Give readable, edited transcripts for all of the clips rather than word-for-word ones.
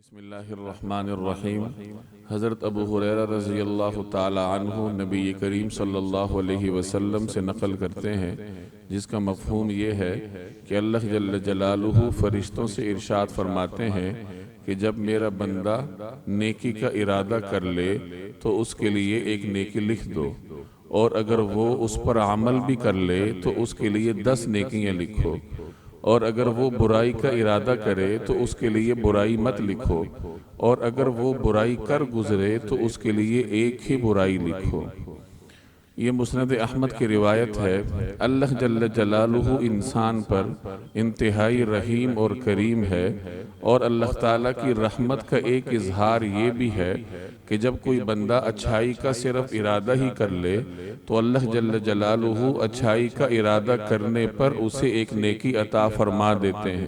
بسم اللہ الرحمن الرحیم۔ حضرت ابو ہریرہ رضی اللہ تعالی عنہ نبی کریم صلی اللہ علیہ وسلم سے نقل کرتے ہیں، جس کا مفہوم یہ ہے کہ اللہ جل جلالہ فرشتوں سے ارشاد فرماتے ہیں کہ جب میرا بندہ نیکی کا ارادہ کر لے تو اس کے لیے ایک نیکی لکھ دو، اور اگر وہ اس پر عمل بھی کر لے تو اس کے لیے 10 نیکیاں لکھو، اور اگر وہ برائی کا ارادہ کرے تو اس کے لیے برائی مت لکھو، اور اگر وہ برائی کر گزرے تو اس کے لیے ایک ہی برائی لکھو۔ یہ مسند احمد کی روایت ہے۔ اللہ جل جلالہ انسان پر انتہائی رحیم اور کریم ہے، اور اللہ تعالیٰ کی رحمت کا ایک اظہار یہ بھی ہے کہ جب کوئی بندہ اچھائی کا صرف ارادہ ہی کر لے تو اللہ جل جلالہ اچھائی کا ارادہ کرنے پر اسے ایک نیکی عطا فرما دیتے ہیں،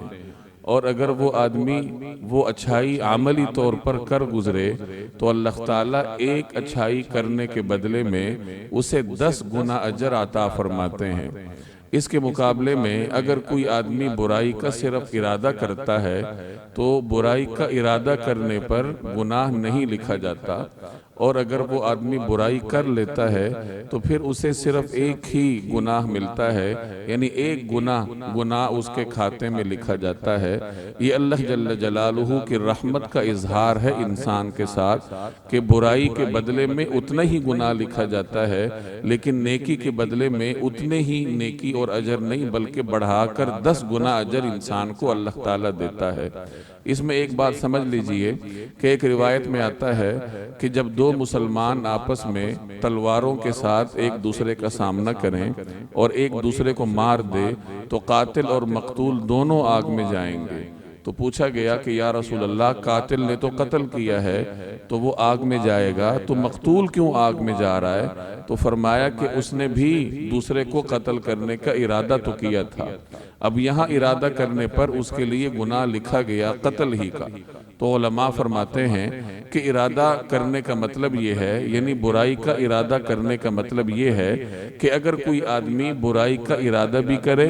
اور اگر وہ آدمی وہ اچھائی عملی طور پر کر گزرے تو اللہ تعالیٰ ایک اچھائی کرنے کے بدلے میں اسے 10 گنا اجر عطا فرماتے ہیں۔ اس کے مقابلے میں اگر کوئی آدمی برائی کا صرف ارادہ کرتا ہے تو برائی کا ارادہ کرنے پر گناہ نہیں لکھا جاتا، اور اگر وہ آدمی برائی کر لیتا ہے تو پھر اسے صرف ایک ہی گناہ ملتا ہے، یعنی ایک گناہ اس کے کھاتے میں لکھا جاتا ہے۔ یہ اللہ جل جلالہ کی رحمت کا اظہار ہے انسان کے ساتھ کہ برائی کے بدلے میں اتنا ہی گناہ لکھا جاتا ہے، لیکن نیکی کے بدلے میں اتنے ہی نیکی اور اجر نہیں بلکہ بڑھا کر 10 گنا اجر انسان کو اللہ تعالیٰ دیتا ہے۔ اس میں ایک بات سمجھ لیجئے کہ ایک روایت میں آتا ہے کہ جب 2 مسلمان آپس میں تلواروں کے ساتھ ایک دوسرے کا سامنا کریں اور ایک دوسرے کو مار دے تو قاتل اور مقتول دونوں آگ میں جائیں گے۔ تو پوچھا گیا کہ یا رسول اللہ، قاتل نے تو قتل کیا ہے تو وہ آگ میں جائے گا، تو مقتول کیوں آگ میں جا رہا ہے؟ تو فرمایا کہ اس نے بھی دوسرے کو قتل کرنے کا ارادہ تو کیا تھا، اب یہاں ارادہ کرنے پر اس کے لیے گناہ لکھا گیا قتل ہی کا۔ تو علماء فرماتے ہیں کہ ارادہ کرنے کا مطلب یہ ہے، یعنی برائی کا ارادہ کرنے کا مطلب یہ ہے کہ اگر کوئی آدمی برائی کا ارادہ بھی کرے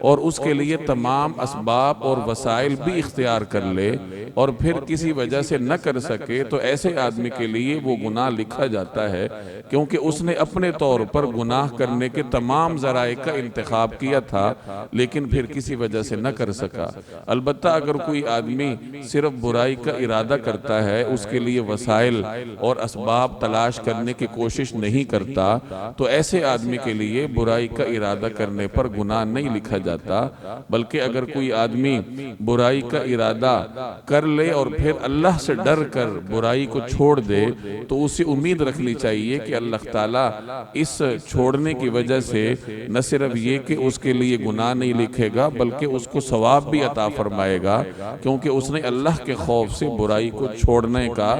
اور اس کے لیے تمام اسباب اور وسائل بھی اختیار کر لے اور پھر کسی وجہ سے نہ کر سکے تو ایسے آدمی کے لیے وہ گناہ لکھا جاتا ہے، کیونکہ اس نے اپنے طور پر گناہ کرنے کے تمام ذرائع کا انتخاب کیا تھا لیکن پھر کسی وجہ سے نہ کر سکا۔ البتہ اگر کوئی آدمی صرف برائی کا ارادہ کرتا ہے، اس کے لیے وسائل اور اسباب تلاش کرنے کی کوشش نہیں کرتا، تو ایسے آدمی کے لیے برائی کا ارادہ کرنے پر گناہ نہیں لکھا جاتا، بلکہ اگر کوئی آدمی برائی کا ارادہ کر لے اور پھر اللہ سے ڈر کر برائی کو چھوڑ دے تو اسے امید رکھنی چاہیے کہ اللہ تعالیٰ اس چھوڑنے کی وجہ سے نہ صرف یہ کہ اس کے لیے گناہ نہیں لکھے گا بلکہ اس کو ثواب بھی عطا فرمائے گا، کیونکہ اس نے اللہ کے خوف سے برائی کو چھوڑنے کا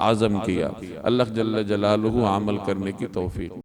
عزم کیا۔ اللہ جل جلالہ عمل کرنے کی توفیق۔